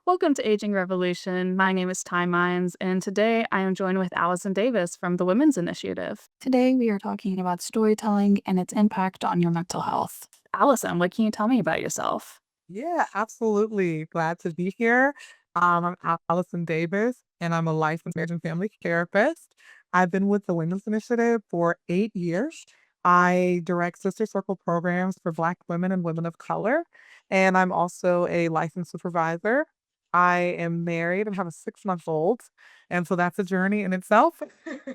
Welcome to Aging Revolution. My name is Mynes, and today I am joined with Alyson Davis from the Women's Initiative. Today, we are talking about storytelling and its impact on your mental health. Alyson, what can you tell me about yourself? Yeah, absolutely. Glad to be here. I'm Alyson Davis, and I'm a licensed marriage and family therapist. I've been with the Women's Initiative for 8 years. I direct sister circle programs for Black women and women of color, and I'm also a licensed supervisor. I am married and have a 6-month-old, and so that's a journey in itself,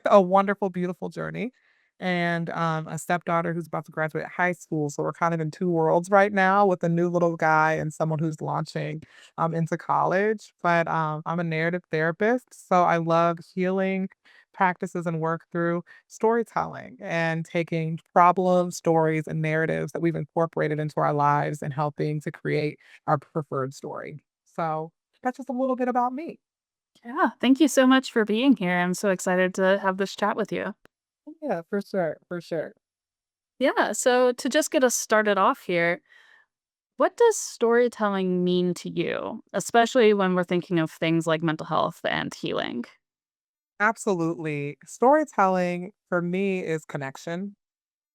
a wonderful, beautiful journey and a stepdaughter who's about to graduate high school. So we're kind of in two worlds right now with a new little guy and someone who's launching into college. But I'm a narrative therapist, so I love healing practices and work through storytelling and taking problems, stories, and narratives that we've incorporated into our lives and helping to create our preferred story. So that's just a little bit about me. Yeah, thank you so much for being here. I'm so excited to have this chat with you. Yeah, for sure, for sure. Yeah, so to just get us started off here, what does storytelling mean to you, especially when we're thinking of things like mental health and healing? Absolutely. Storytelling for me is connection.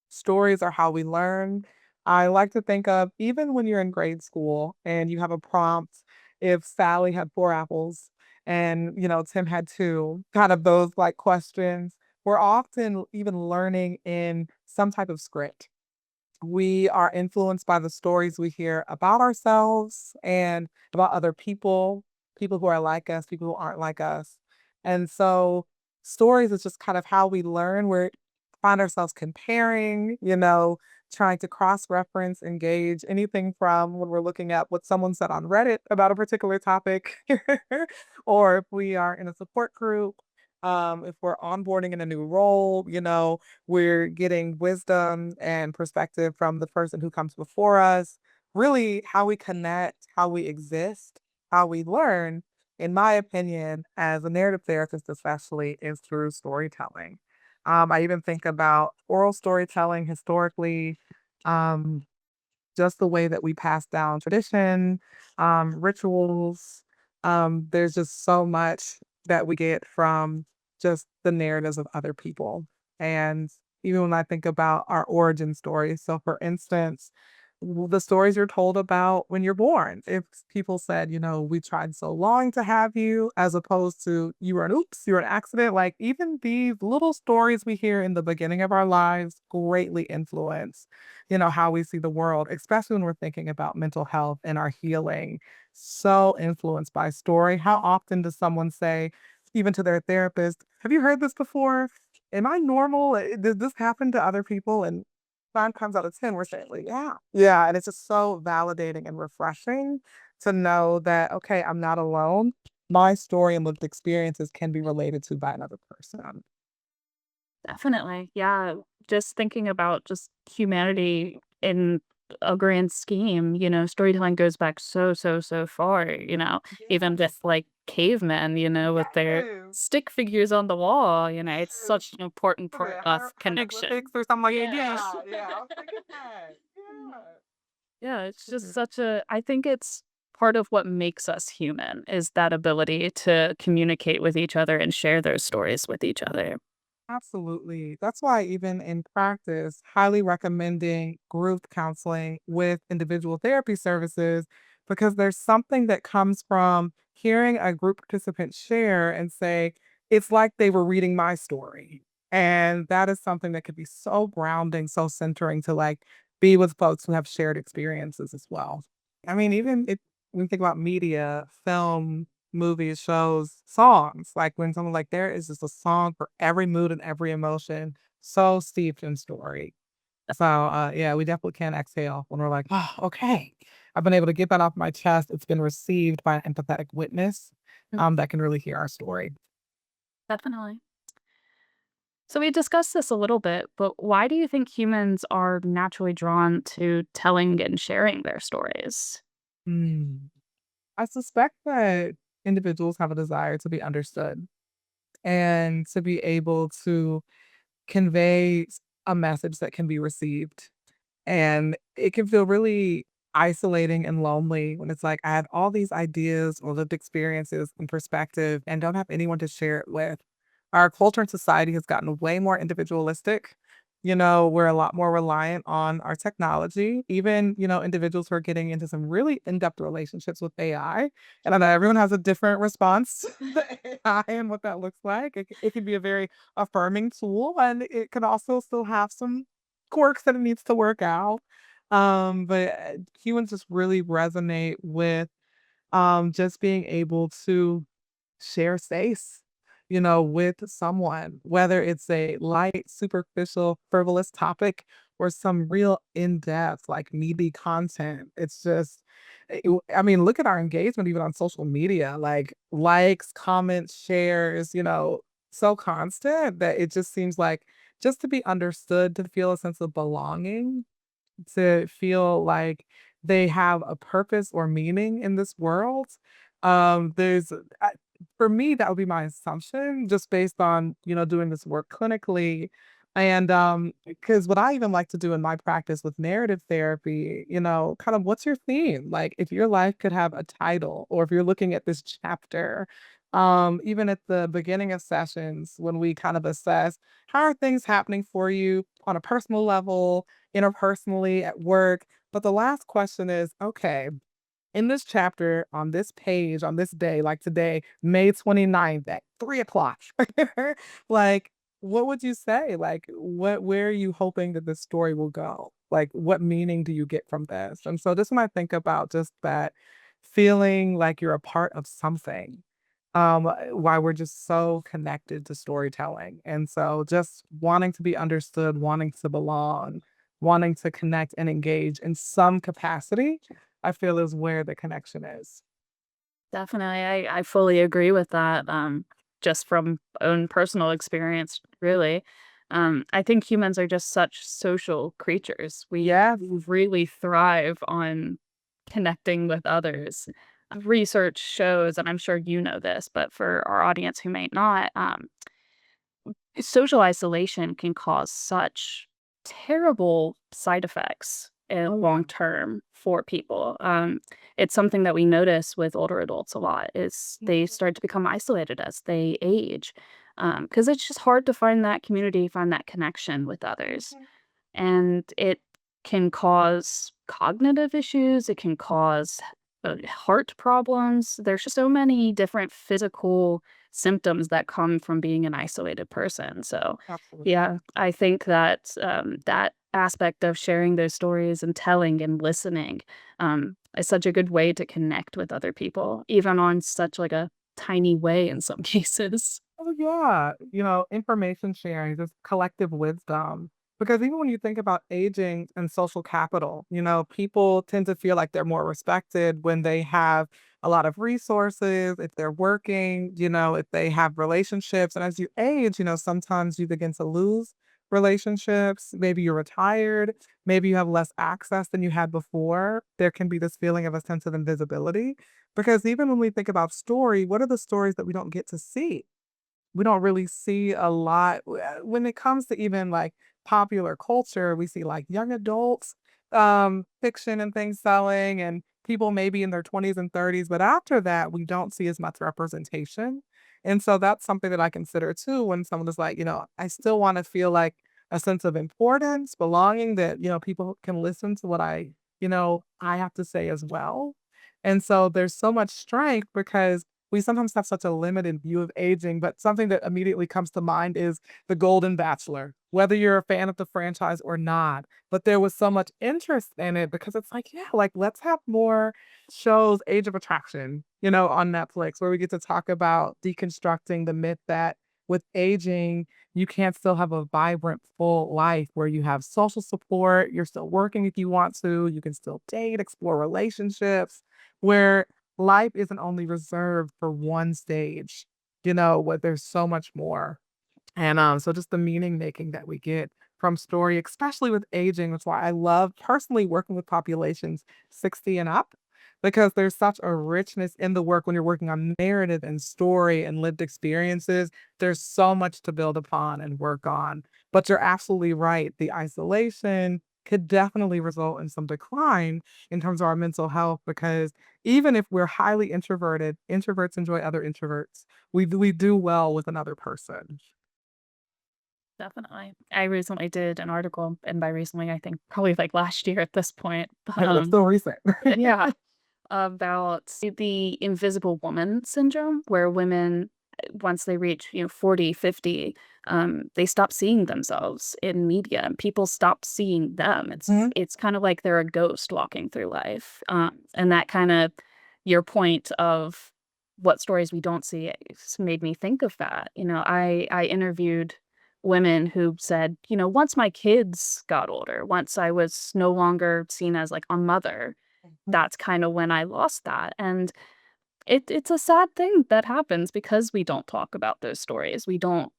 Stories are how we learn. I like to think of even when you're in grade school and you have a prompt, if Sally had 4 apples and Tim had two, kind of those like questions. We're often even learning in some type of script. We are influenced by the stories we hear about ourselves and about other people, people who are like us, people who aren't like us. And so stories is just kind of how we learn. We find ourselves comparing, trying to cross-reference, engage anything from when we're looking at what someone said on Reddit about a particular topic, or if we are in a support group, if we're onboarding in a new role, we're getting wisdom and perspective from the person who comes before us. Really, how we connect, how we exist, how we learn, in my opinion, as a narrative therapist, especially, is through storytelling. I even think about oral storytelling historically, um, just the way that we pass down tradition, rituals. There's just so much that we get from just the narratives of other people. And even when I think about our origin stories, so for instance, the stories you're told about when you're born. If people said, we tried so long to have you, as opposed to you were an oops, you were an accident, like even these little stories we hear in the beginning of our lives greatly influence how we see the world, especially when we're thinking about mental health and our healing. So influenced by story. How often does someone say, even to their therapist, have you heard this before? Am I normal? Did this happen to other people? And 9 times out of 10, we're saying, like, yeah. Yeah. And it's just so validating and refreshing to know that, okay, I'm not alone. My story and lived experiences can be related to by another person. Definitely. Yeah. Just thinking about just humanity in a grand scheme, storytelling goes back so, so, so far, even Yes. with like cavemen, with their Yes. stick figures on the wall, it's Yes. such an important Was part it of connection. hieroglyphics or something like that? Yeah. Yeah, I was thinking that. Yeah. It's just Yeah. I think it's part of what makes us human is that ability to communicate with each other and share those stories with each other. Absolutely. That's why even in practice, highly recommending group counseling with individual therapy services, because there's something that comes from hearing a group participant share and say, it's like they were reading my story. And that is something that could be so grounding, so centering to like be with folks who have shared experiences as well. I mean, even if when you think about media, film, movies, shows, songs. Like when someone like there is just a song for every mood and every emotion, so steeped in story. So yeah, we definitely can exhale when we're like, oh, okay. I've been able to get that off my chest. It's been received by an empathetic witness that can really hear our story. Definitely. So we discussed this a little bit, but why do you think humans are naturally drawn to telling and sharing their stories? Mm. I suspect that individuals have a desire to be understood and to be able to convey a message that can be received. And it can feel really isolating and lonely when it's like I had all these ideas or lived experiences and perspective and don't have anyone to share it with. Our culture and society has gotten way more individualistic. We're a lot more reliant on our technology. Even, individuals who are getting into some really in-depth relationships with AI. And I know everyone has a different response to AI and what that looks like. It can be a very affirming tool, and it can also still have some quirks that it needs to work out. But humans just really resonate with just being able to share space, with someone, whether it's a light, superficial, frivolous topic or some real in-depth, like meaty content. It's just, I mean, look at our engagement even on social media, like likes, comments, shares, so constant that it just seems like just to be understood, to feel a sense of belonging, to feel like they have a purpose or meaning in this world. There's for me, that would be my assumption just based on, doing this work clinically. And because what I even like to do in my practice with narrative therapy, kind of what's your theme? Like if your life could have a title or if you're looking at this chapter, even at the beginning of sessions when we kind of assess how are things happening for you on a personal level, interpersonally, at work. But the last question is, okay, in this chapter, on this page, on this day, like today, May 29th at 3 o'clock, like, what would you say? Like, where are you hoping that this story will go? Like, what meaning do you get from this? And so just when I think about just that feeling like you're a part of something, why we're just so connected to storytelling. And so just wanting to be understood, wanting to belong, wanting to connect and engage in some capacity, I feel is where the connection is. Definitely, I fully agree with that, just from own personal experience, really. I think humans are just such social creatures. We Yes, really thrive on connecting with others. Research shows, and I'm sure you know this, but for our audience who may not, social isolation can cause such terrible side effects in long term for people. It's something that we notice with older adults a lot is they start to become isolated as they age because it's just hard to find that community, find that connection with others. And it can cause cognitive issues, it can cause, heart problems. There's just so many different physical symptoms that come from being an isolated person, so, absolutely. yeah, I think that, that aspect of sharing those stories and telling and listening, is such a good way to connect with other people, even on such, like, a tiny way in some cases. Oh, yeah. Information sharing, this collective wisdom. Because even when you think about aging and social capital, people tend to feel like they're more respected when they have a lot of resources, if they're working, if they have relationships. And as you age, sometimes you begin to lose relationships. Maybe you're retired, maybe you have less access than you had before. There can be this feeling of a sense of invisibility. Because even when we think about story, what are the stories that we don't get to see? We don't really see a lot when it comes to even like popular culture. We see like young adults, fiction and things selling, and people maybe in their 20s and 30s. But after that, we don't see as much representation. And so that's something that I consider too when someone is like, I still want to feel like a sense of importance, belonging, that, people can listen to what I have to say as well. And so there's so much strength because we sometimes have such a limited view of aging, but something that immediately comes to mind is The Golden Bachelor, whether you're a fan of the franchise or not. But there was so much interest in it because it's like, yeah, like let's have more shows, Age of Attraction, on Netflix, where we get to talk about deconstructing the myth that with aging, you can't still have a vibrant, full life where you have social support, you're still working if you want to, you can still date, explore relationships, where life isn't only reserved for one stage, what there's so much more. And so just the meaning making that we get from story, especially with aging, that's why I love personally working with populations 60 and up, because there's such a richness in the work when you're working on narrative and story and lived experiences. There's so much to build upon and work on. But you're absolutely right. The isolation could definitely result in some decline in terms of our mental health because even if we're highly introverted, introverts enjoy other introverts. We do well with another person. Definitely. I recently did an article, and by recently, I think probably like last year at this point, but, That's still recent. yeah, about the invisible woman syndrome, where women, once they reach, 40, 50, they stop seeing themselves in media and people stop seeing them. Mhm. It's kind of like they're a ghost walking through life. And that kind of your point of what stories we don't see made me think of that. I interviewed women who said, once my kids got older, once I was no longer seen as like a mother, that's kinda when I lost that, and it's a sad thing that happens because we don't talk about those stories. We don't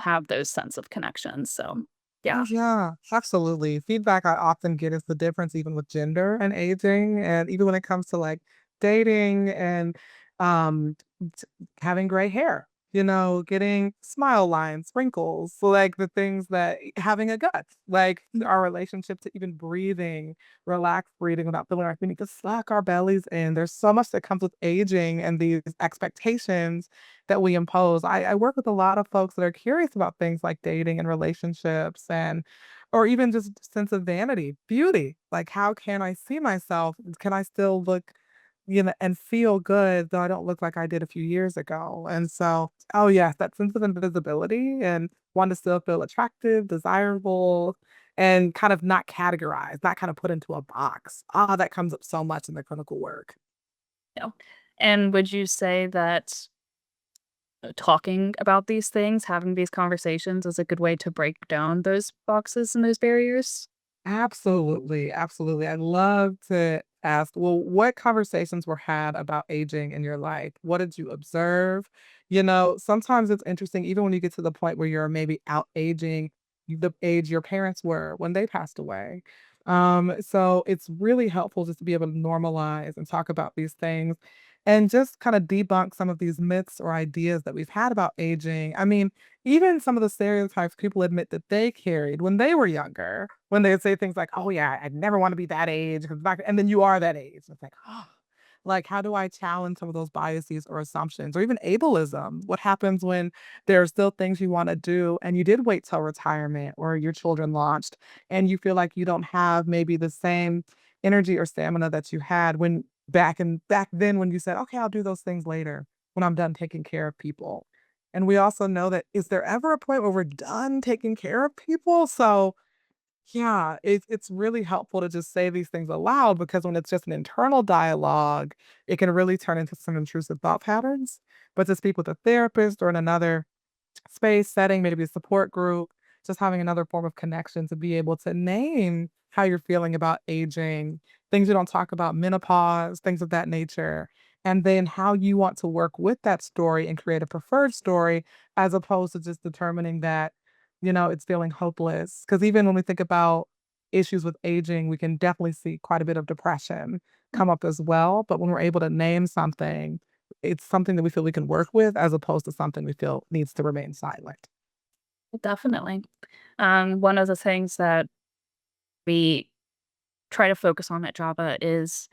have those sense of connections, so, Oh, yeah. yeah, absolutely. Feedback I often get is the difference even with gender and aging, and even when it comes to like dating and um t- having gray hair, getting smile lines, wrinkles, so, like the things that having a gut, like our relationship to even breathing, relaxed breathing without feeling like we need to suck our bellies in. There's so much that comes with aging and these expectations that we impose. I work with a lot of folks that are curious about things like dating and relationships and or even just sense of vanity, beauty. Like how can I see myself? Can I still look, and feel good though I don't look like I did a few years ago? And so, oh yes, that sense of invisibility and want to still feel attractive, desirable, and kind of not categorized, not kind of put into a box. Ah, that comes up so much in the clinical work. You know? And would you say that, talking about these things, having these conversations is a good way to break down those boxes and those barriers? Absolutely, absolutely. I'd love to ask, well, what conversations were had about aging in your life? What did you observe? Sometimes it's interesting, even when you get to the point where you're maybe out aging the age your parents were when they passed away. So it's really helpful just to be able to normalize and talk about these things and just kind of debunk some of these myths or ideas that we've had about aging. I mean, even some of the stereotypes people admit that they carried when they were younger, when they would say things like, "Oh, yeah, I'd never wanna be that age," 'cause back and then you are that age. It's like, "Oh." Like, how do I challenge some of those biases or assumptions? Or even ableism. What happens when there are still things you wanna do and you did wait till retirement or your children launched, and you feel like you don't have maybe the same energy or stamina that you had when back then when you said, "Okay, I'll do those things later when I'm done taking care of people." And we also know that is there ever a point where we're done taking care of people? So, yeah, it's really helpful to just say these things aloud because when it's just an internal dialogue, it can really turn into some intrusive thought patterns. But to speak with a therapist or in another space, setting, maybe a support group, just having another form of connection to be able to name how you're feeling about aging, things you don't talk about, menopause, things of that nature, and then how you want to work with that story and create a preferred story as opposed to just determining that, it's feeling hopeless. Because even when we think about issues with aging, we can definitely see quite a bit of depression come up as well. But when we're able to name something, it's something that we feel we can work with as opposed to something we feel needs to remain silent. Definitely. One of the things that we try to focus on at Java is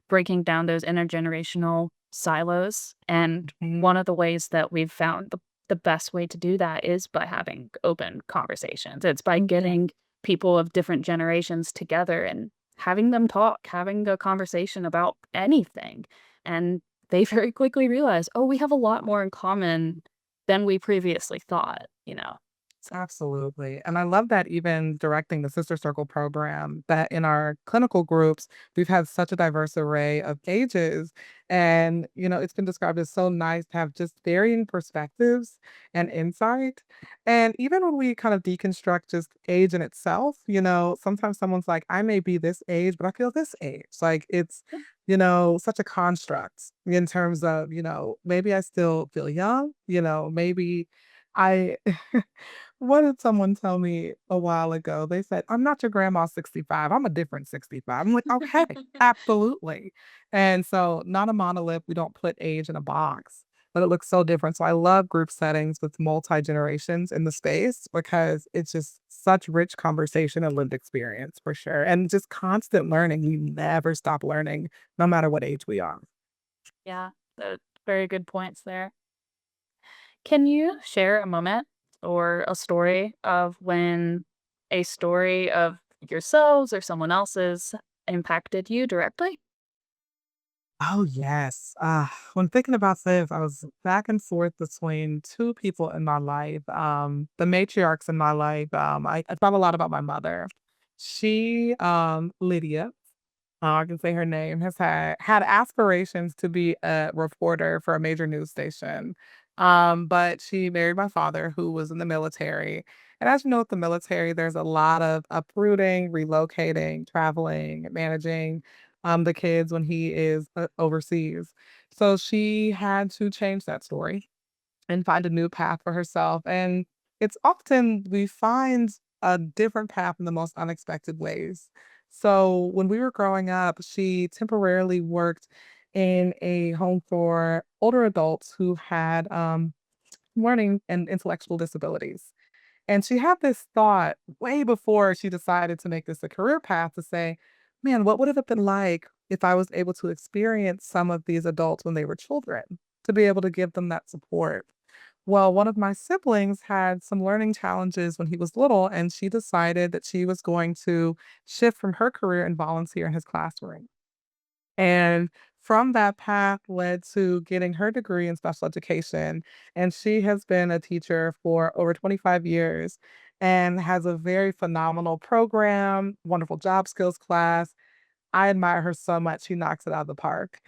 breaking down those intergenerational silos. And one of the ways that we've found the best way to do that is by having open conversations. It's by getting people of different generations together and having them talk, having a conversation about anything. And they very quickly realize, oh, we have a lot more in common than we previously thought. Absolutely. And I love that even directing the Sister Circle program, that in our clinical groups, we've had such a diverse array of ages. And, it's been described as so nice to have just varying perspectives and insight. And even when we kind of deconstruct just age in itself, sometimes someone's like, I may be this age, but I feel this age. Like it's, such a construct in terms of, maybe I still feel young, maybe I what did someone tell me a while ago? They said, "I'm not your grandma 65. I'm a different 65." I'm like, "Okay, absolutely." And so, not a monolith. We don't put age in a box. but it looks so different. So I love group settings with multi generations in the space because it's just such rich conversation and lived experience for sure. And just constant learning. You never stop learning, no matter what age we are. Yeah, very good points there. Can you share a moment or a story of when a story of yourselves or someone else's impacted you directly? Oh, yes. When thinking about this, I was back and forth between two people in my life, the matriarchs in my life. I thought a lot about my mother. She, Lydia, I can say her name, has had aspirations to be a reporter for a major news station. But she married my father, who was in the military. And as you know, with the military, there's a lot of uprooting, relocating, traveling, managing the kids when he is overseas. So she had to change that story and find a new path for herself. And it's often we find a different path in the most unexpected ways. So when we were growing up, she temporarily worked in a home for older adults who had learning and intellectual disabilities. And she had this thought way before she decided to make this a career path to say, man, what would it have been like if I was able to experience some of these adults when they were children, to be able to give them that support? Well, one of my siblings had some learning challenges when he was little, and she decided that she was going to shift from her career and volunteer in his classroom. And from that path led to getting her degree in special education. And she has been a teacher for over 25 years and has a very phenomenal program, wonderful job skills class. I admire her so much. She knocks it out of the park.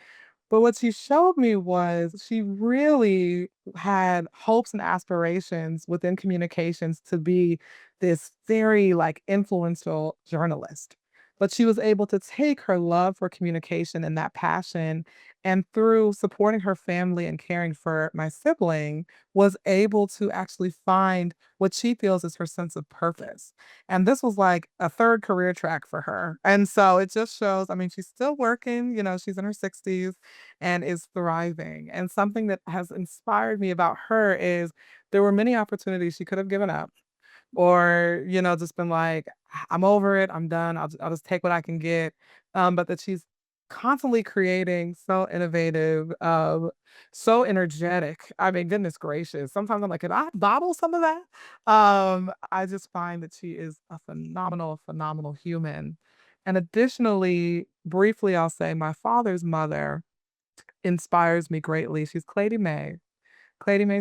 But what she showed me was she really had hopes and aspirations within communications to be this very like influential journalist. But she was able to take her love for communication and that passion, and through supporting her family and caring for my sibling, was able to actually find what she feels is her sense of purpose. And this was like a third career track for her. And so it just shows, I mean, she's still working, she's in her 60s and is thriving. And something that has inspired me about her is there were many opportunities she could have given up or, just been like, I'm over it. I'm done. I'll just take what I can get. But that she's constantly creating, so innovative, so energetic. I mean, goodness gracious. Sometimes I'm like, can I bottle some of that? I just find that she is a phenomenal, phenomenal human. And additionally, briefly, I'll say my father's mother inspires me greatly. She's Clady Mae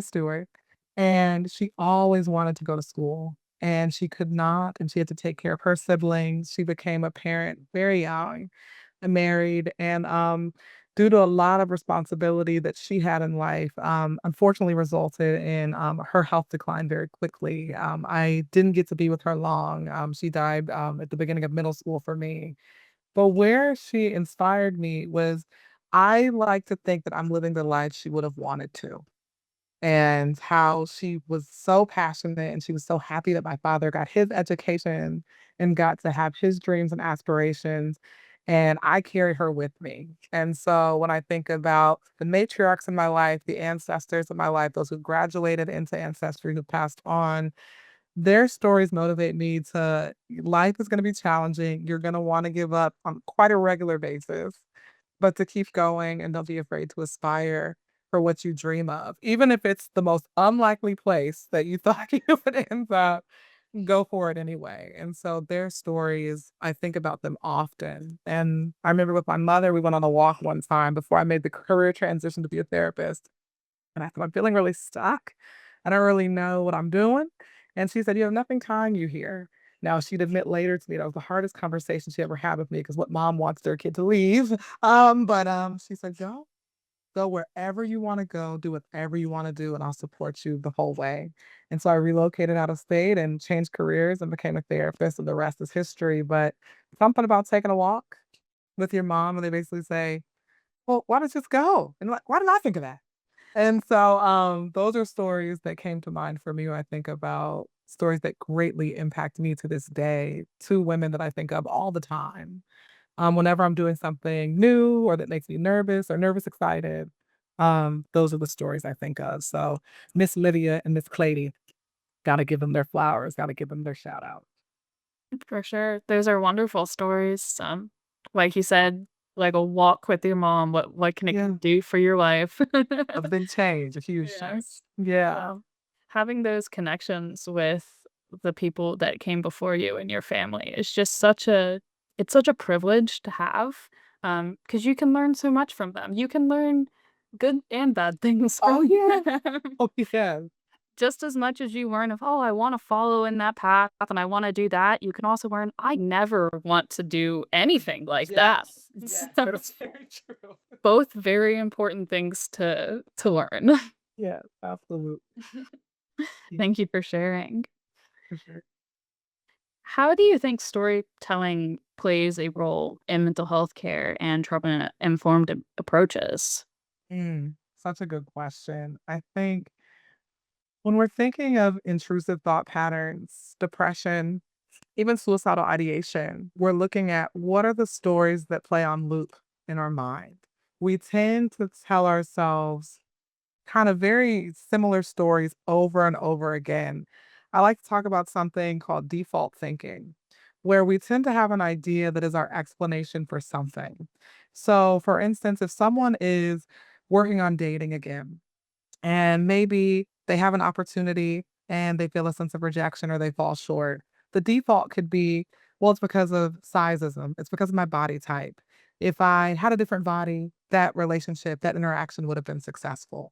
Stewart, and she always wanted to go to school, and she could not, and she had to take care of her siblings. She became a parent very young and married, and due to a lot of responsibility that she had in life, unfortunately resulted in her health decline very quickly. I didn't get to be with her long. She died at the beginning of middle school for me. But where she inspired me was I like to think that I'm living the life she would have wanted to, and how she was so passionate and she was so happy that my father got his education and got to have his dreams and aspirations. And I carry her with me. And so when I think about the matriarchs in my life, the ancestors in my life, those who graduated into ancestry, who passed on, their stories motivate me to life is going to be challenging. You're going to want to give up on quite a regular basis, but to keep going and don't be afraid to aspire for what you dream of. Even if it's the most unlikely place that you thought you would end up, go for it anyway. And so their stories, I think about them often. And I remember with my mother, we went on a walk one time before I made the career transition to be a therapist. And I said, I'm feeling really stuck. I don't really know what I'm doing. And she said, you have nothing tying you here. Now, she'd admit later to me that was the hardest conversation she ever had with me because what mom wants their kid to leave. But she said, go wherever you want to go, do whatever you want to do, and I'll support you the whole way. And so I relocated out of state and changed careers and became a therapist, and the rest is history. But something about taking a walk with your mom, and they basically say, well, why don't you just go? And like, why didn't I think of that? And so, those are stories that came to mind for me when I think about stories that greatly impact me to this day. Two women that I think of all the time. Whenever I'm doing something new or that makes me nervous or nervous excited, Those are the stories I think of. So Miss Lydia and Miss Clady, gotta give them their flowers, gotta give them their shout out. For sure. Those are wonderful stories. Like you said, like a walk with your mom, what can it Yeah, do for your life? a big change, a huge change. Yes. Yeah. Um, having those connections with the people that came before you in your family is just such a privilege to have, because you can learn so much from them. You can learn good and bad things Oh, from yeah. them. Oh, yeah. Just as much as you learn of, "Oh, I wanna follow in that path and I wanna do that," you can also learn, "I never want to do anything like that." Yes. Yes, So, that is very true. both very important things to learn. Yes, absolutely. Yeah, Thank you for sharing. for sure. How do you think storytelling plays a role in mental health care and trauma-informed approaches? Such a good question. I think when we're thinking of intrusive thought patterns, depression, even suicidal ideation, we're looking at what are the stories that play on loop in our mind. We tend to tell ourselves kind of very similar stories over and over again. I like to talk about something called default thinking, where we tend to have an idea that is our explanation for something. So, for instance, if someone is working on dating again, and maybe they have an opportunity and they feel a sense of rejection or they fall short. The default could be, well, it's because of sizeism. It's because of my body type. If I had a different body, that relationship, that interaction would have been successful.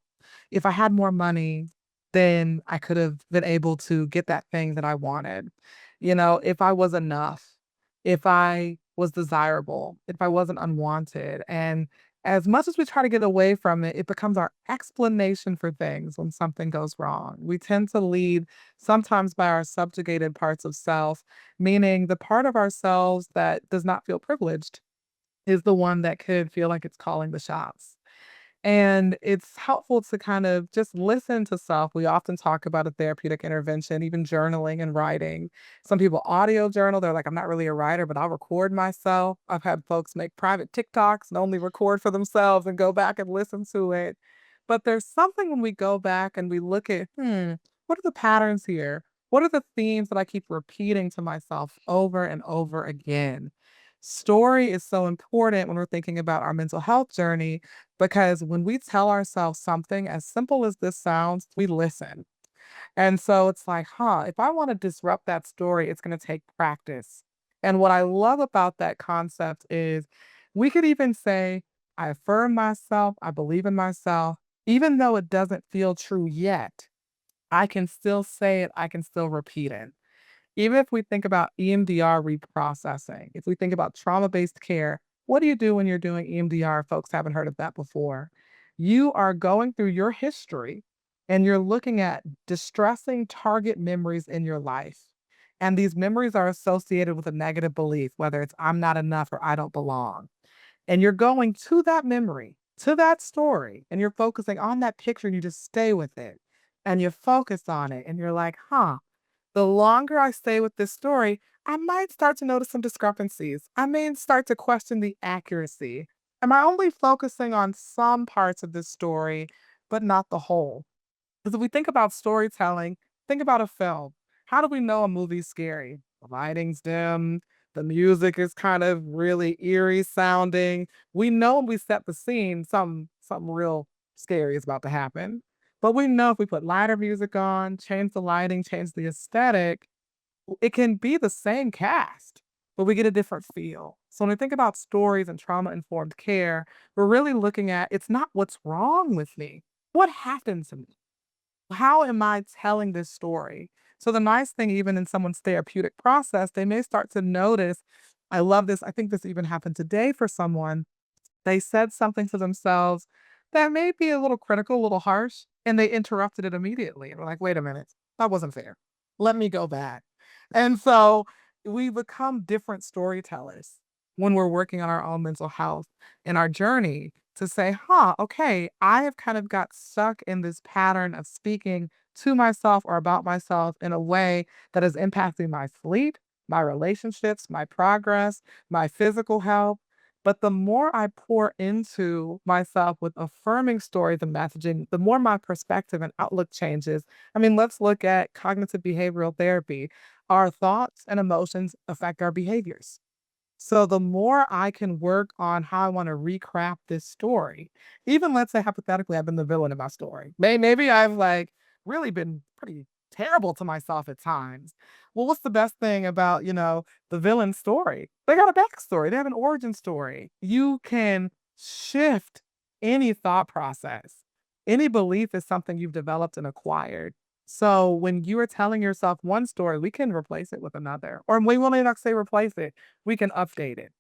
If I had more money, then I could have been able to get that thing that I wanted. If I was enough, if I was desirable, if I wasn't unwanted. And as much as we try to get away from it, it becomes our explanation for things when something goes wrong. We tend to lead sometimes by our subjugated parts of self, meaning the part of ourselves that does not feel privileged is the one that could feel like it's calling the shots. And it's helpful to kind of just listen to self. We often talk about a therapeutic intervention, even journaling and writing. Some people audio journal. They're like, I'm not really a writer, but I'll record myself. I've had folks make private TikToks and only record for themselves and go back and listen to it. But there's something when we go back and we look at, what are the patterns here? What are the themes that I keep repeating to myself over and over again? Story is so important when we're thinking about our mental health journey because when we tell ourselves something, as simple as this sounds, we listen. And so it's like, if I want to disrupt that story, it's going to take practice. And what I love about that concept is we could even say, I affirm myself, I believe in myself, even though it doesn't feel true yet, I can still say it, I can still repeat it. Even if we think about EMDR reprocessing, if we think about trauma-based care, what do you do when you're doing EMDR? Folks haven't heard of that before. You are going through your history and you're looking at distressing target memories in your life. And these memories are associated with a negative belief, whether it's I'm not enough or I don't belong. And you're going to that memory, to that story, and you're focusing on that picture and you just stay with it. And you focus on it and you're like, the longer I stay with this story, I might start to notice some discrepancies. I may start to question the accuracy. Am I only focusing on some parts of this story, but not the whole? Because if we think about storytelling, think about a film. How do we know a movie's scary? The lighting's dim, the music is kind of really eerie sounding. We know when we set the scene, something real scary is about to happen. But we know if we put lighter music on, change the lighting, change the aesthetic, it can be the same cast, but we get a different feel. So when we think about stories and trauma informed care, we're really looking at it's not what's wrong with me. What happened to me? How am I telling this story? So the nice thing, even in someone's therapeutic process, they may start to notice, I love this. I think this even happened today for someone. They said something to themselves that may be a little critical, a little harsh, and they interrupted it immediately. And we're like, wait a minute, that wasn't fair. Let me go back. And so we become different storytellers when we're working on our own mental health and our journey to say, okay, I have kind of got stuck in this pattern of speaking to myself or about myself in a way that is impacting my sleep, my relationships, my progress, my physical health. But the more I pour into myself with affirming stories and messaging, the more my perspective and outlook changes. I mean, let's look at cognitive behavioral therapy. Our thoughts and emotions affect our behaviors. So the more I can work on how I want to recraft this story, even let's say hypothetically I've been the villain in my story. Maybe I've like really been pretty terrible to myself at times. Well, what's the best thing about, the villain story? They got a backstory, they have an origin story. You can shift any thought process. Any belief is something you've developed and acquired. So when you are telling yourself one story, we can replace it with another. Or we won't even say replace it, we can update it.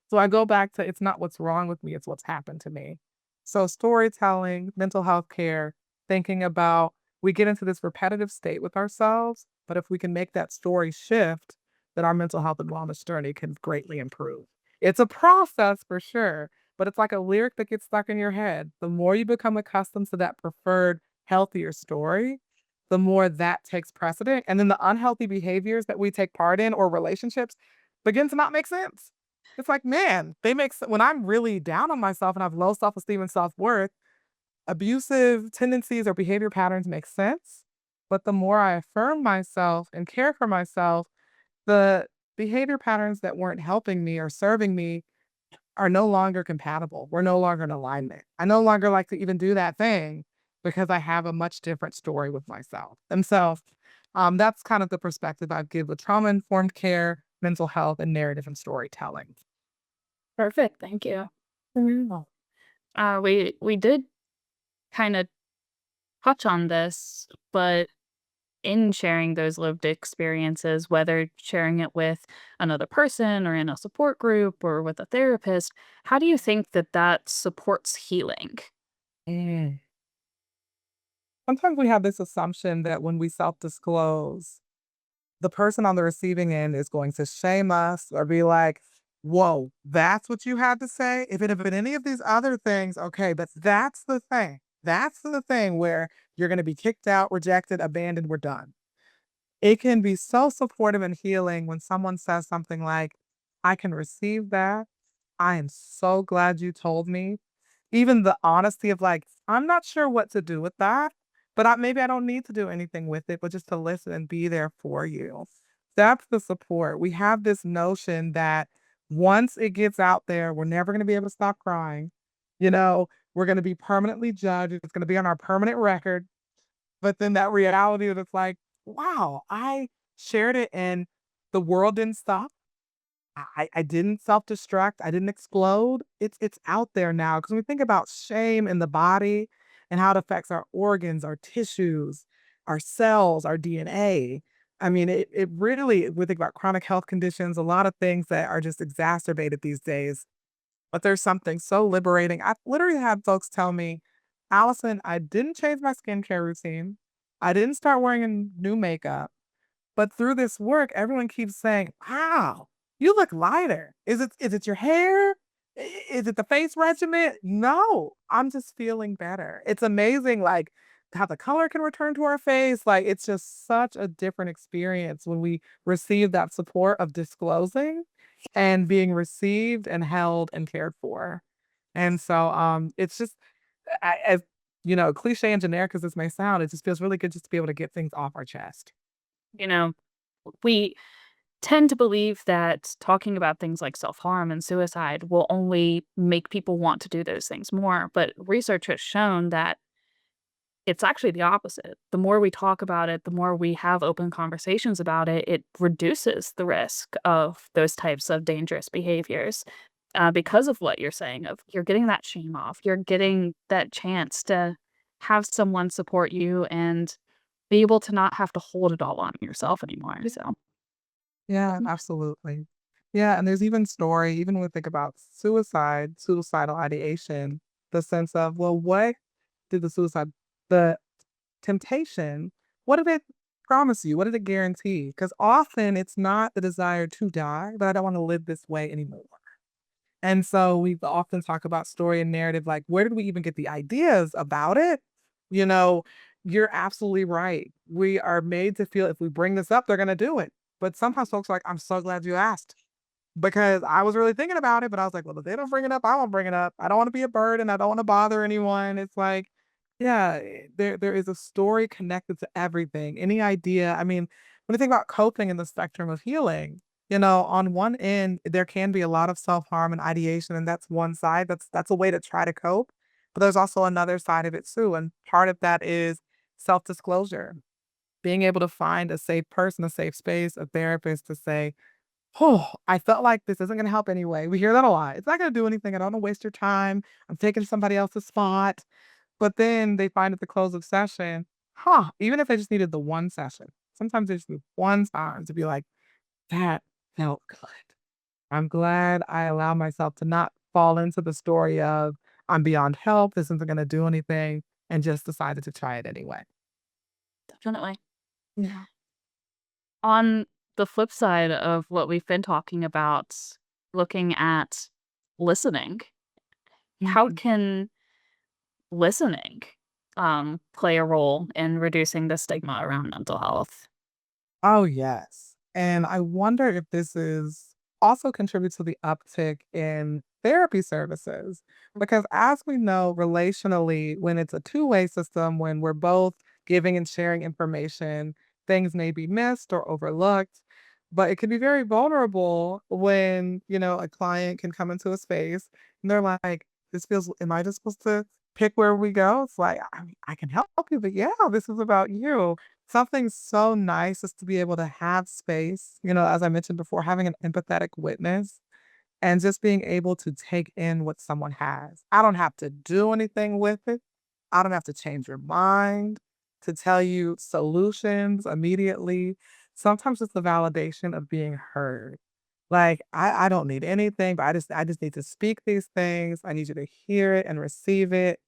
So I go back to it's not what's wrong with me, it's what's happened to me. So storytelling, mental health care, thinking about we get into this repetitive state with ourselves, but if we can make that story shift, then our mental health and wellness journey can greatly improve. It's a process for sure, but it's like a lyric that gets stuck in your head. The more you become accustomed to that preferred, healthier story, the more that takes precedent. And then the unhealthy behaviors that we take part in or relationships begin to not make sense. It's like, man, when I'm really down on myself and I have low self-esteem and self-worth, abusive tendencies or behavior patterns make sense. But the more I affirm myself and care for myself, the behavior patterns that weren't helping me or serving me are no longer compatible. We're no longer in alignment. I no longer like to even do that thing because I have a much different story with myself. And so that's kind of the perspective I give with trauma informed care, mental health, and narrative and storytelling. Perfect, thank you. Mhm. We did kinda touch on this, but in sharing those lived experiences, whether sharing it with another person or in a support group or with a therapist, how do you think that that supports healing? Mm. Sometimes we have this assumption that when we self disclose, the person on the receiving end is going to shame us or be like, whoa, that's what you had to say? If it had been any of these other things, okay, but that's the thing. That's the thing where you're going to be kicked out, rejected, abandoned, we're done. It can be so supportive and healing when someone says something like, I can receive that. I am so glad you told me. Even the honesty of like, I'm not sure what to do with that, but maybe I don't need to do anything with it, but just to listen and be there for you. That's the support. We have this notion that once it gets out there, we're never going to be able to stop crying. We're going to be permanently judged. It's going to be on our permanent record. But then that reality that it's like, wow, I shared it and the world didn't stop. I didn't self-destruct, I didn't explode. It's out there now. Because when we think about shame in the body and how it affects our organs, our tissues, our cells, our DNA, I mean, it really we think about chronic health conditions, a lot of things that are just exacerbated these days, but there's something so liberating. I've literally had folks tell me, "Allison, I didn't change my skincare routine. I didn't start wearing a new makeup. But through this work, everyone keeps saying, "Wow, you look lighter. Is it your hair? Is it the face regimen?" No, I'm just feeling better. It's amazing, like how the color can return to our face. Like it's just such a different experience when we receive that support of disclosing and being received and held and cared for. And so it's just as cliche and generic as this may sound, it just feels really good just to be able to get things off our chest. You know, we tend to believe that talking about things like self-harm and suicide will only make people want to do those things more, but research has shown that it's actually the opposite. The more we talk about it, the more we have open conversations about it, it reduces the risk of those types of dangerous behaviors, because of what you're saying of you're getting that shame off. You're getting that chance to have someone support you and be able to not have to hold it all on yourself anymore, so Yeah, absolutely. Yeah, and there's even story, even when we think about suicide, suicidal ideation, the sense of, well, what did the temptation, what did it promise you? What did it guarantee? Because often it's not the desire to die, but I don't want to live this way anymore. And so we often talk about story and narrative, like, where did we even get the ideas about it? You know, you're absolutely right. We are made to feel if we bring this up, they're going to do it. But sometimes folks are like, I'm so glad you asked. because I was really thinking about it, but I was like, well, if they don't bring it up, I won't bring it up. I don't want to be a burden. I don't want to bother anyone. It's like, yeah, there is a story connected to everything. Any idea? I mean, when you think about coping in the spectrum of healing, on one end, there can be a lot of self-harm and ideation, and that's one side. That's a way to try to cope. But there's also another side of it too. And part of that is self-disclosure. Being able to find a safe person, a safe space, a therapist to say, oh, I felt like this isn't gonna help anyway. We hear that a lot. It's not gonna do anything. I don't wanna waste your time. I'm taking somebody else's spot. But then they find at the close of session, even if they just needed the one session, sometimes they just need one time to be like, that felt good. I'm glad I allow myself to not fall into the story of I'm beyond help. This isn't gonna do anything, and just decided to try it anyway. Definitely. Yeah. On the flip side of what we've been talking about, looking at listening, how Mhm. can listening, play a role in reducing the stigma around mental health? Oh, yes. And I wonder if this is also contributes to the uptick in therapy services. Because as we know, relationally, when it's a two-way system, when we're both giving and sharing information, things may be missed or overlooked. But it can be very vulnerable when, a client can come into a space and they're like, this feels, am I just supposed to pick where we go? It's like, I can help you, but yeah, this is about you. Something so nice is to be able to have space, as I mentioned before, having an empathetic witness and just being able to take in what someone has. I don't have to do anything with it. I don't have to change your mind to tell you solutions immediately. Sometimes it's the validation of being heard. Like I don't need anything, but I just need to speak these things. I need you to hear it and receive it.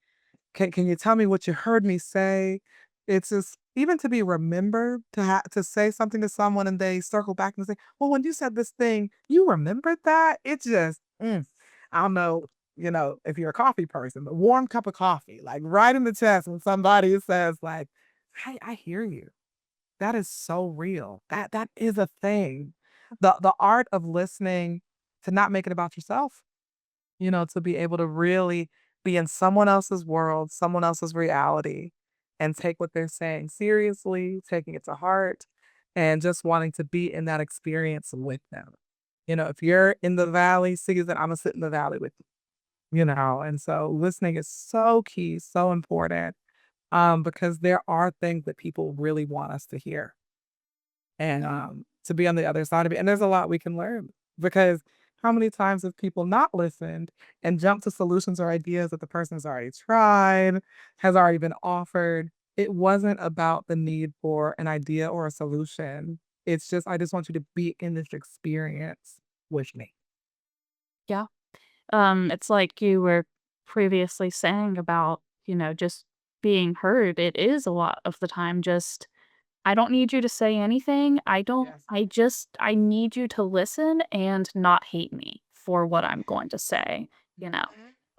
Can you tell me what you heard me say? It's just even to be remembered to say something to someone and they circle back and say, "Well, when you said this thing, you remembered that?" It just, I don't know, if you're a coffee person, but warm cup of coffee, like right in the chest when somebody says, like, I hear you. That is so real. That is a thing. The art of listening to not make it about yourself, to be able to really be in someone else's world, someone else's reality, and take what they're saying seriously, taking it to heart, and just wanting to be in that experience with them. If you're in the valley, see that I'm gonna sit in the valley with you. And so listening is so key, so important, because there are things that people really want us to hear and to be on the other side of it. And there's a lot we can learn because how many times have people not listened and jumped to solutions or ideas that the person has already tried, has already been offered? It wasn't about the need for an idea or a solution. It's just, I just want you to be in this experience with me. Yeah. It's like you were previously saying about, just being heard. It is a lot of the time just, I don't need you to say anything. Yes. I need you to listen and not hate me for what I'm going to say, you know?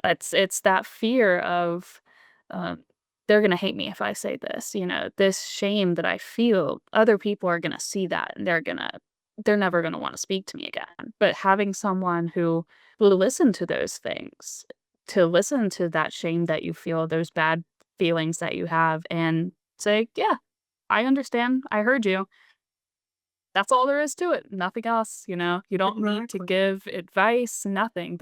Mhm. It's that fear of, um, they're gonna hate me if I say this, this shame that I feel, other people are gonna see that and they're never gonna wanna speak to me again. But having someone who will listen to those things, to listen to that shame that you feel, those bad feelings that you have, and say, "Yeah, I understand. I heard you." That's all there is to it. Nothing else, You don't need to Exactly. give advice, nothing.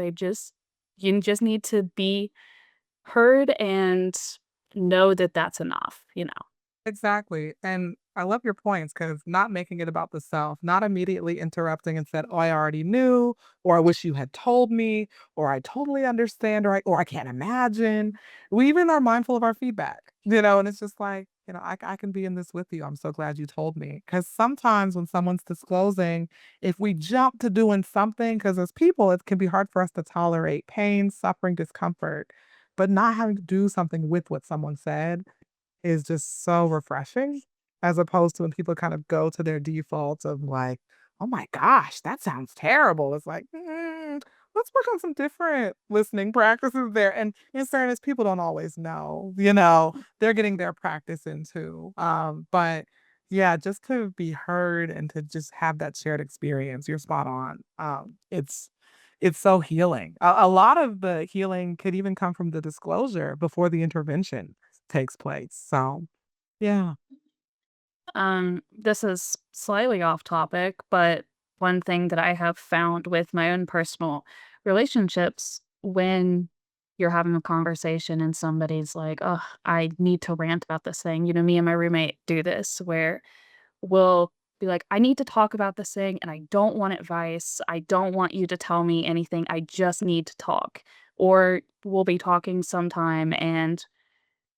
You just need to be heard and know that that's enough. Exactly, and I love your points because not making it about the self, not immediately interrupting and said, "Oh, I already knew," or "I wish you had told me," or "I totally understand," or "I can't imagine." We even are mindful of our feedback, and it's just like, "I can be in this with you. I'm so glad you told me." Because sometimes when someone's disclosing, if we jump to doing something, because as people, it can be hard for us to tolerate pain, suffering, discomfort, but not having to do something with what someone said is just so refreshing, as opposed to when people kind of go to their default of like, "Oh my gosh, that sounds terrible." It's like, let's work on some different listening practices there." And in fairness, people don't always know, they're getting their practice in too. But Yeah, just to be heard and to just have that shared experience, you're spot on. It's so healing. A lot of the healing could even come from the disclosure before the intervention takes place. So, yeah. This is slightly off topic, but one thing that I have found with my own personal relationships when you're having a conversation and somebody's like, "Oh, I need to rant about this thing." You know, me and my roommate do this where we'll be like, "I need to talk about this thing and I don't want advice. I don't want you to tell me anything. I just need to talk." Or we'll be talking sometime and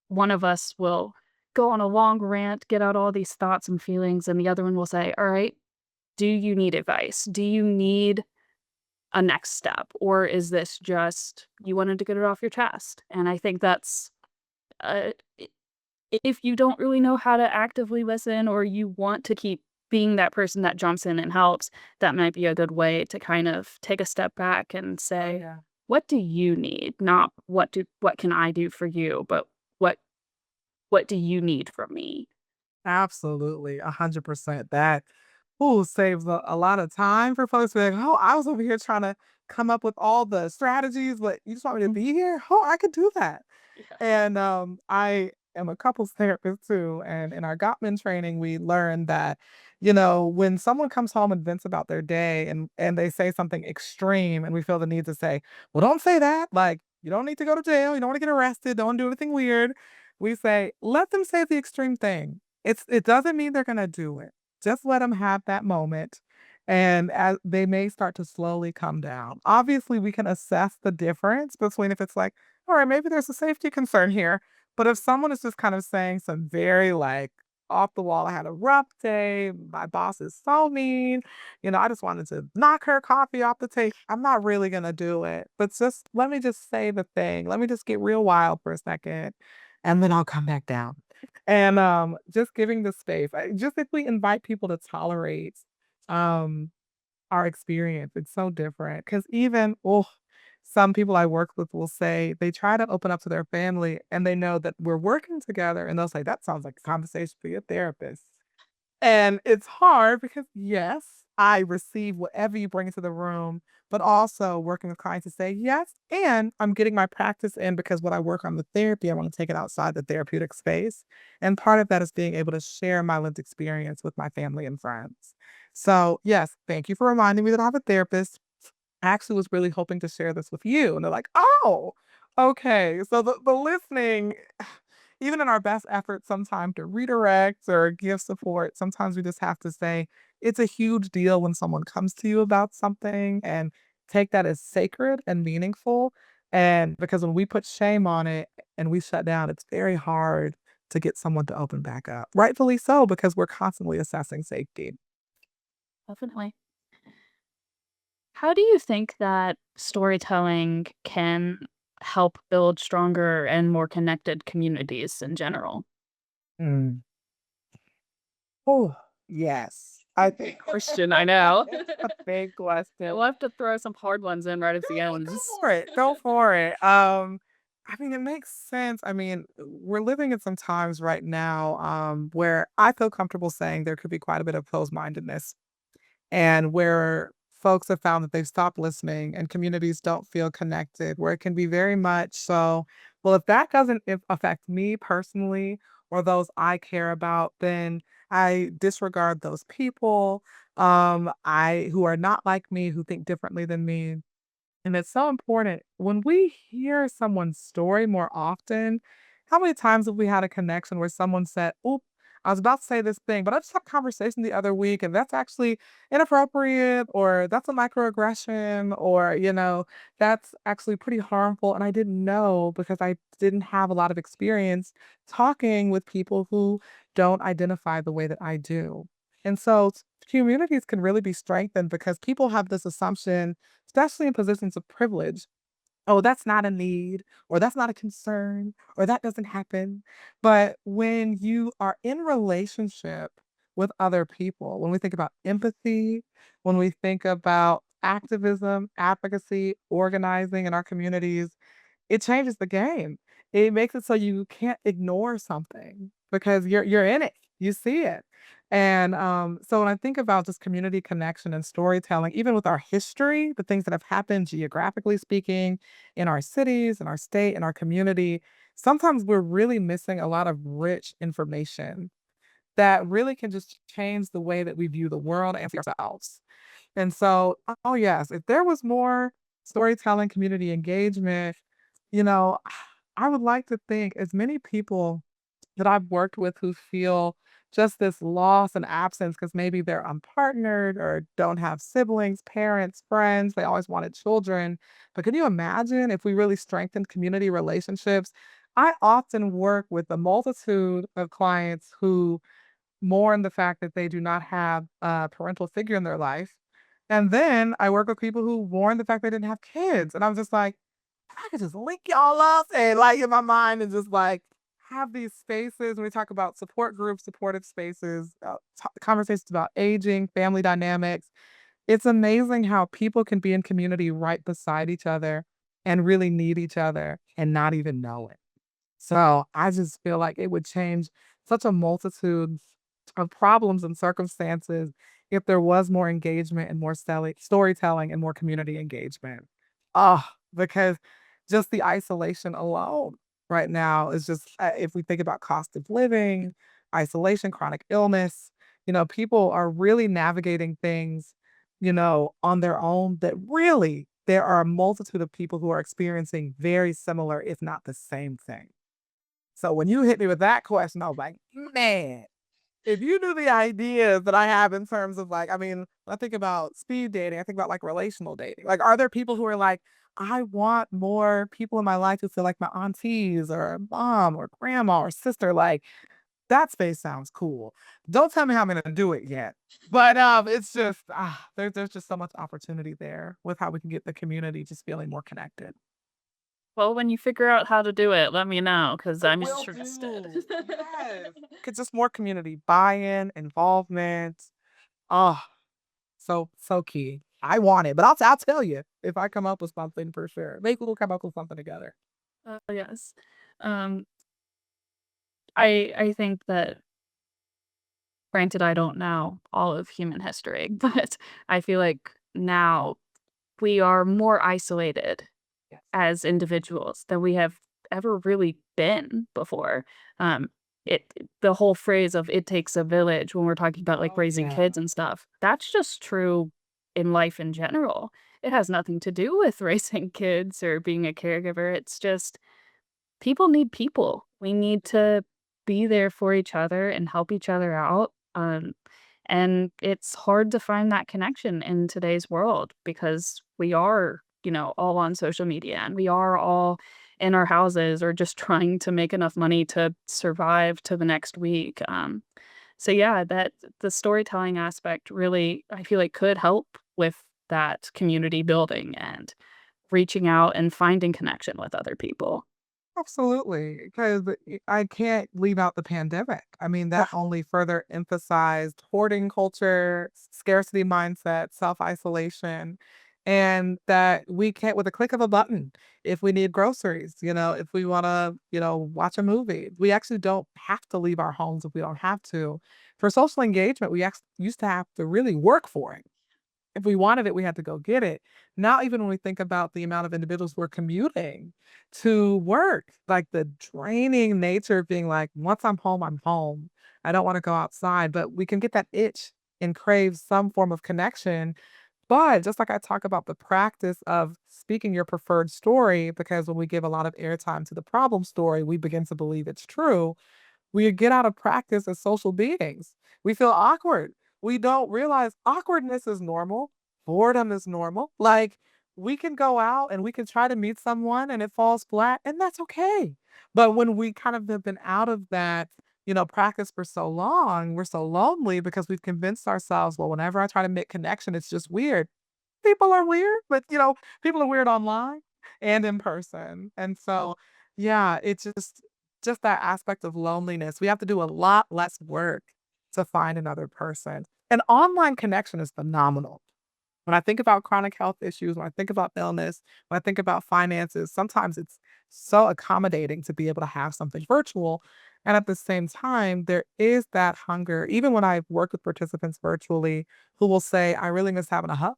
one of us will go on a long rant, get out all these thoughts and feelings, and the other one will say, "All right, do you need advice? Do you need a next step? Or is this just you wanted to get it off your chest?" And I think that's, uh, if you don't really know how to actively listen or you want to keep being that person that jumps in and helps, that might be a good way to kind of take a step back and Oh, say, yeah. "What do you need? Not what can I do for you, but what what do you need from me?" Absolutely, 100%. That, ooh, saves a lot of time for folks to be like, "Oh, I was over here trying to come up with all the strategies, but you just want me to be here? Oh, I could do that." Yeah. And, I am a couples therapist too, and in our Gottman training, we learned that, when someone comes home and vents about their day and they say something extreme and we feel the need to say, "Well, don't say that," like, "You don't need to go to jail, you don't wanna get arrested, don't do anything weird." We say, "Let them say the extreme thing. It doesn't mean they're gonna do it. Just let them have that moment, and as they may start to slowly come down." Obviously, we can assess the difference between if it's like, all right, maybe there's a safety concern here. But if someone is just kind of saying some very like off the wall, I had a rough day, my boss is so mean, I just wanted to knock her coffee off the table. I'm not really gonna do it. But just let me just say the thing. Let me just get real wild for a second and then I'll come back down. And just giving the space. Just if we invite people to tolerate um our experience. It's so different because even some people I work with will say they try to open up to their family and they know that we're working together and they'll say, "That sounds like a conversation for your therapist." And it's hard because, yes, I receive whatever you bring into the room, but also working with clients to say, yes, and I'm getting my practice in because when I work on the therapy, I want to take it outside the therapeutic space. And part of that is being able to share my lived experience with my family and friends. So, yes, thank you for reminding me that I have a therapist. I actually was really hoping to share this with you. And they're like, oh, okay. So the listening, even in our best efforts sometimes to redirect or give support, sometimes we just have to say, it's a huge deal when someone comes to you about something and take that as sacred and meaningful. And because when we put shame on it and we shut down, it's very hard to get someone to open back up. Rightfully so, because we're constantly assessing safety. Definitely. How do you think that storytelling can help build stronger and more connected communities in general? Mm. Oh, yes. I think Question, I know. it's a big question. We'll have to throw some hard ones in right at the No, end. go for it. Go for it. I mean, it makes sense. I mean, we're living in some times right now, where I feel comfortable saying there could be quite a bit of closed-mindedness and where folks have found that they've stopped listening and communities don't feel connected, where it can be very much so, well, if that doesn't affect me personally or those I care about, then I disregard those people who are not like me, who think differently than me. And it's so important when we hear someone's story more often. How many times have we had a connection where someone said, "Oop, I was about to say this thing, but I just had a conversation the other week, and that's actually inappropriate, or that's a microaggression, or, that's actually pretty harmful. And I didn't know because I didn't have a lot of experience talking with people who don't identify the way that I do." And so communities can really be strengthened because people have this assumption, especially in positions of privilege. Oh, that's not a need, or that's not a concern, or that doesn't happen. But when you are in relationship with other people, when we think about empathy, when we think about activism, advocacy, organizing in our communities, it changes the game. It makes it so you can't ignore something because you're in it. You see it. And so when I think about just community connection and storytelling, even with our history, the things that have happened geographically speaking in our cities, in our state, in our community, sometimes we're really missing a lot of rich information that really can just change the way that we view the world and see ourselves. And so, oh yes, if there was more storytelling, community engagement, you know, I would like to think as many people that I've worked with who feel just this loss and absence because maybe they're unpartnered or don't have siblings, parents, friends. They always wanted children. But can you imagine if we really strengthened community relationships? I often work with a multitude of clients who mourn the fact that they do not have a parental figure in their life. And then I work with people who mourn the fact they didn't have kids. And I'm just like, I could just link y'all up and like in my mind and just like have these spaces when we talk about support groups, supportive spaces, conversations about aging, family dynamics. It's amazing how people can be in community right beside each other and really need each other and not even know it. So I just feel like it would change such a multitude of problems and circumstances if there was more engagement and more storytelling and more community engagement. Oh, because just the isolation alone right now is just, if we think about cost of living, isolation, chronic illness, people are really navigating things, on their own that really there are a multitude of people who are experiencing very similar, if not the same thing. So when you hit me with that question, I was like, man, if you knew the ideas that I have in terms of like, I mean, when I think about speed dating, I think about like relational dating. Like, are there people who are like, I want more people in my life who feel like my aunties or mom or grandma or sister? Like, that space sounds cool. Don't tell me how I'm gonna do it yet. But it's just there's just so much opportunity there with how we can get the community just feeling more connected. Well, when you figure out how to do it, let me know because 'cause I I'm will interested. do. Yes. It's just more community buy-in, involvement. Oh, so key. I want it, but I'll tell you if I come up with something for sure. Maybe we'll come up with something together. Yes. Um, I think that granted, I don't know all of human history, but I feel like now we are more isolated Yes. as individuals than we have ever really been before. Um, the whole phrase of "it takes a village" when we're talking about, like, Oh, raising yeah. kids and stuff, that's just true in life in general. It has nothing to do with raising kids or being a caregiver, it's just people need people. We need to be there for each other and help each other out. And it's hard to find that connection in today's world because we are, all on social media and we are all in our houses or just trying to make enough money to survive to the next week. So yeah, that the storytelling aspect really, I feel like could help with that community building and reaching out and finding connection with other people. Absolutely, because I can't leave out the pandemic. I mean, that only further emphasized hoarding culture, scarcity mindset, self-isolation, and that we can't with a click of a button, if we need groceries, if we wanna, watch a movie, we actually don't have to leave our homes if we don't have to. For social engagement, we used to have to really work for it. If we wanted it, we had to go get it. Now, even when we think about the amount of individuals who are commuting to work, like the draining nature of being like, once I'm home, I'm home. I don't want to go outside, but we can get that itch and crave some form of connection. But just like I talk about the practice of speaking your preferred story, because when we give a lot of airtime to the problem story, we begin to believe it's true. We get out of practice as social beings. We feel awkward. We don't realize awkwardness is normal. Boredom is normal. Like we can go out and we can try to meet someone and it falls flat, and that's okay. But when we kind of have been out of that, practice for so long, we're so lonely because we've convinced ourselves, well, whenever I try to make connection, it's just weird. People are weird, but people are weird online and in person. And so, yeah, it's just that aspect of loneliness. We have to do a lot less work to find another person. And online connection is phenomenal. When I think about chronic health issues, when I think about illness, when I think about finances, sometimes it's so accommodating to be able to have something virtual. And at the same time, there is that hunger, even when I've worked with participants virtually who will say, I really miss having a hug.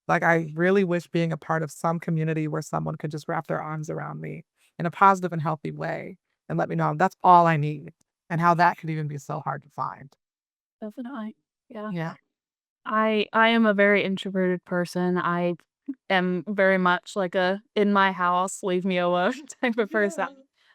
Like, I really wish being a part of some community where someone could just wrap their arms around me in a positive and healthy way and let me know that's all I need, and how that could even be so hard to find. Definitely. Yeah. Yeah. I am a very introverted person. I am very much like a in my house, leave me alone type of person.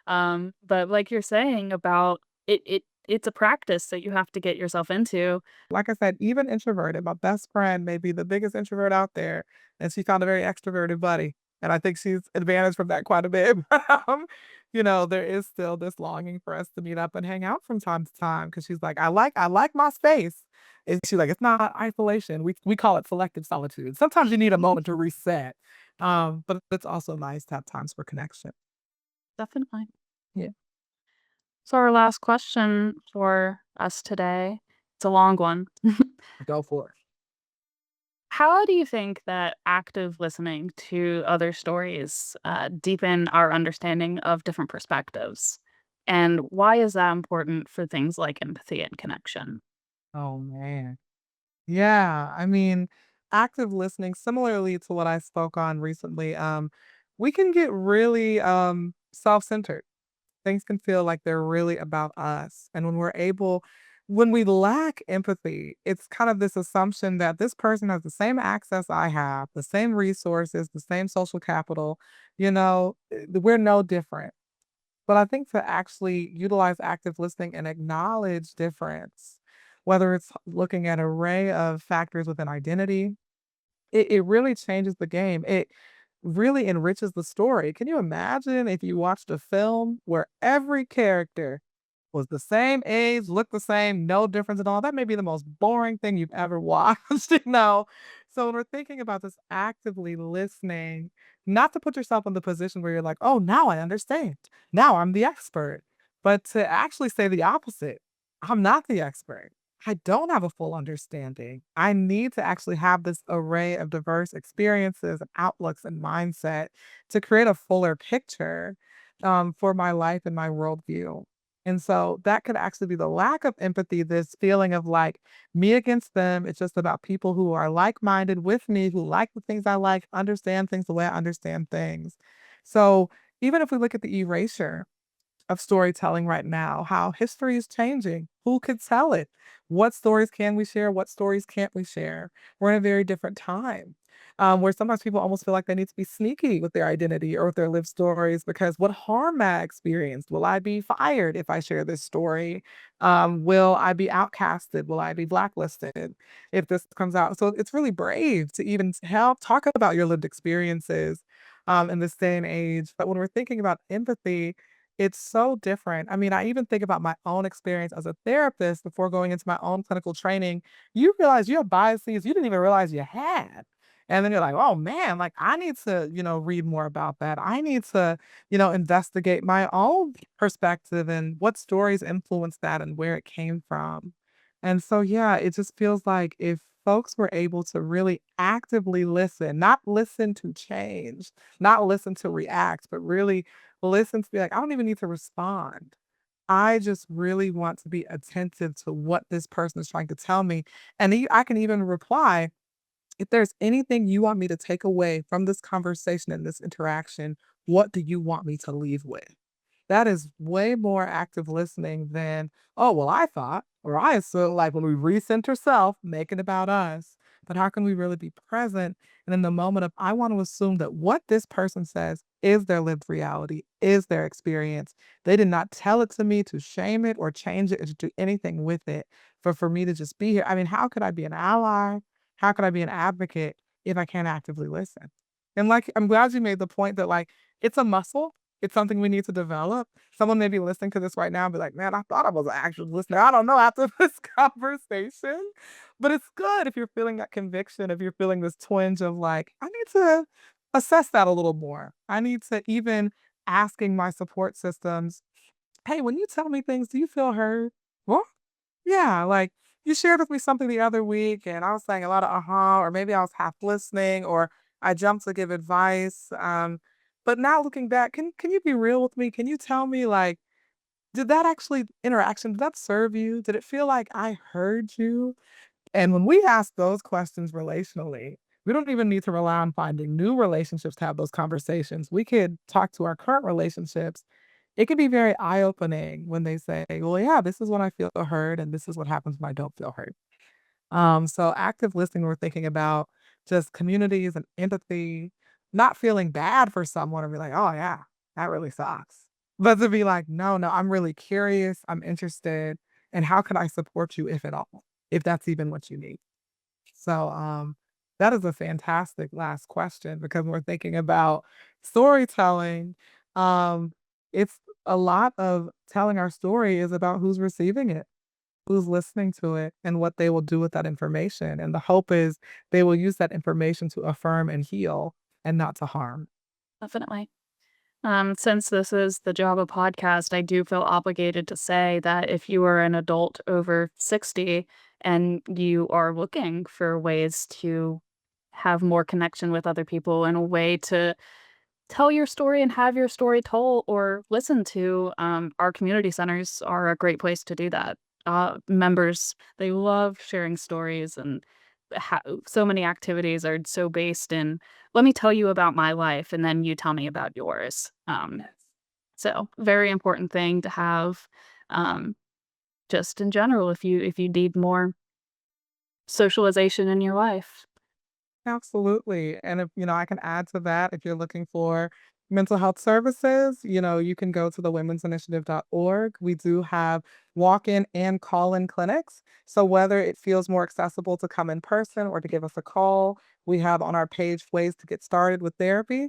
Yeah. But like you're saying about it's a practice that you have to get yourself into. Like I said, even introverted, my best friend may be the biggest introvert out there, and she found a very extroverted buddy. And I think she's advantaged from that quite a bit. There is still this longing for us to meet up and hang out from time to time because she's like, I like my space. And she's like, it's not isolation. We call it selective solitude. Sometimes you need a moment to reset. But it's also nice to have times for connection. Definitely. Yeah. So our last question for us today, it's a long one. Go for it. How do you think that active listening to other stories deepen our understanding of different perspectives? And why is that important for things like empathy and connection? Oh man. Yeah, I mean, active listening, similarly to what I spoke on recently, we can get really self-centered. Things can feel like they're really about us. And when we lack empathy, it's kind of this assumption that this person has the same access I have, the same resources, the same social capital, we're no different. But I think to actually utilize active listening and acknowledge difference, whether it's looking at an array of factors within identity, it really changes the game. It really enriches the story. Can you imagine if you watched a film where every character was the same age, looked the same, no difference at all? That may be the most boring thing you've ever watched, you know? So when we're thinking about this actively listening, not to put yourself in the position where you're like, oh, now I understand. Now I'm the expert. But to actually say the opposite. I'm not the expert. I don't have a full understanding. I need to actually have this array of diverse experiences and outlooks and mindset to create a fuller picture for my life and my worldview. And so that could actually be the lack of empathy, this feeling of like me against them. It's just about people who are like minded with me, who like the things I like, understand things the way I understand things. So even if we look at the erasure, of storytelling right now, how history is changing. Who could tell it? What stories can we share? What stories can't we share? We're in a very different time where sometimes people almost feel like they need to be sneaky with their identity or with their lived stories because what harm I experienced? Will I be fired if I share this story? Will I be outcasted? Will I be blacklisted if this comes out? So it's really brave to even help talk about your lived experiences in this day and age. But when we're thinking about empathy, it's so different. I mean, I even think about my own experience as a therapist before going into my own clinical training. You realize you have biases you didn't even realize you had. And then you're like, oh man, like I need to, read more about that. I need to, investigate my own perspective and what stories influence that and where it came from. And so, yeah, it just feels like if folks were able to really actively listen, not listen to change, not listen to react, but really listen to be like, I don't even need to respond. I just really want to be attentive to what this person is trying to tell me. And I can even reply, if there's anything you want me to take away from this conversation and this interaction, what do you want me to leave with? That is way more active listening than, oh, well, I thought, or I assume, like when we recenter self, make it about us. But how can we really be present? And in the moment of, I want to assume that what this person says is their lived reality, is their experience. They did not tell it to me to shame it or change it or to do anything with it. For me to just be here. I mean, how could I be an ally? How could I be an advocate if I can't actively listen? And like, I'm glad you made the point that like, it's a muscle, it's something we need to develop. Someone may be listening to this right now and be like, man, I thought I was an actual listener. I don't know after this conversation. But it's good if you're feeling that conviction, if you're feeling this twinge of like, I need to assess that a little more. I need to even asking my support systems, hey, when you tell me things, do you feel heard? Well, yeah, like you shared with me something the other week and I was saying a lot of or maybe I was half listening or I jumped to give advice. But now looking back, can you be real with me? Can you tell me like did that actually interaction, did that serve you? Did it feel like I heard you? And when we ask those questions relationally, we don't even need to rely on finding new relationships to have those conversations. We could talk to our current relationships. It can be very eye opening when they say, well, yeah, this is when I feel heard, and this is what happens when I don't feel heard. So active listening, we're thinking about just communities and empathy, not feeling bad for someone and be like, oh yeah, that really sucks. But to be like, no, no, I'm really curious, I'm interested, and how can I support you if at all, if that's even what you need. So that is a fantastic last question because we're thinking about storytelling. Um, it's a lot of telling our story is about who's receiving it, who's listening to it, and what they will do with that information. And the hope is they will use that information to affirm and heal and not to harm. Definitely. Since this is the Java podcast, I do feel obligated to say that if you are an adult over 60 and you are looking for ways to have more connection with other people and a way to tell your story and have your story told or listened to, our community centers are a great place to do that. Members, they love sharing stories and so many activities are so based in, let me tell you about my life and then you tell me about yours. So very important thing to have, um, just in general, if you need more socialization in your life. Absolutely. And if, I can add to that, if you're looking for mental health services, you can go to the women'sinitiative.org. We do have walk-in and call-in clinics. So whether it feels more accessible to come in person or to give us a call, we have on our page ways to get started with therapy.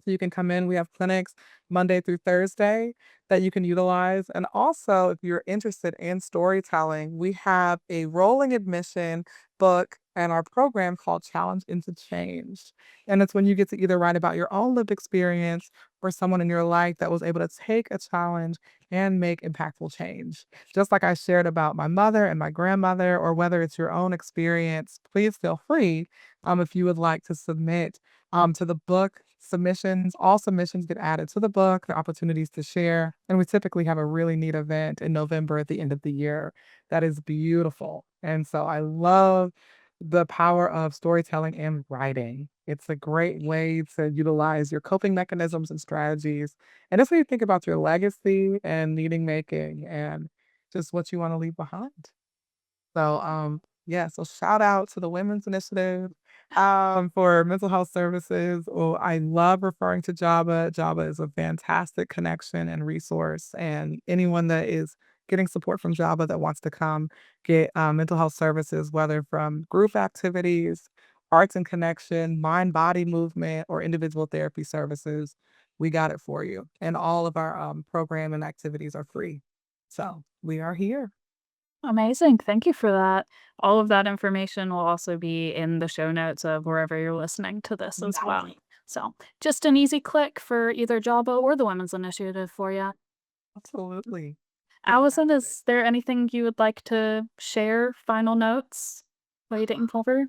So you can come in. We have clinics Monday through Thursday that you can utilize. And also, if you're interested in storytelling, we have a rolling admission book and our program called Challenge into Change. And it's when you get to either write about your own lived experience or someone in your life that was able to take a challenge and make impactful change. Just like I shared about my mother and my grandmother, or whether it's your own experience, please feel free if you would like to submit to the book. Submissions, all submissions get added to the book, the opportunities to share. And we typically have a really neat event in November at the end of the year that is beautiful. And so I love the power of storytelling and writing. It's a great way to utilize your coping mechanisms and strategies. And that's when you think about your legacy and meaning making and just what you want to leave behind. So yeah, so shout out to the Women's Initiative for mental health services. Oh, I love referring to Java. Java is a fantastic connection and resource. And anyone that is getting support from Java that wants to come get mental health services, whether from group activities, arts and connection, mind body movement, or individual therapy services, we got it for you. And all of our program and activities are free. So we are here. Amazing. Thank you for that. All of that information will also be in the show notes of wherever you're listening to this as well. So just an easy click for either Java or the Women's Initiative for you. Absolutely. Allison, Fantastic. is there anything you would like to share? Final notes? What you didn't cover?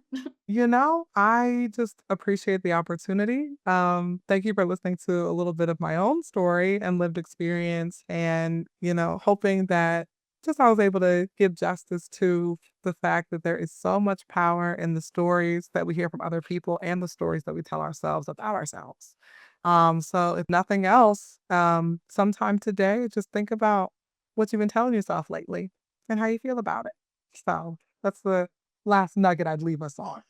I just appreciate the opportunity. Thank you for listening to a little bit of my own story and lived experience and, hoping that just I was able to give justice to the fact that there is so much power in the stories that we hear from other people and the stories that we tell ourselves about ourselves. So if nothing else, sometime today, just think about what you've been telling yourself lately and how you feel about it. So that's the last nugget I'd leave us on.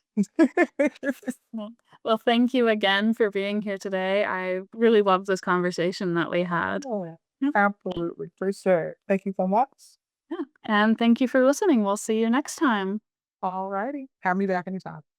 Well, well, thank you again for being here today. I really loved this conversation that we had. Oh, Yeah. absolutely, for sure. Thank you so much. Yeah. And thank you for listening. We'll see you next time. Alrighty. Have me back anytime.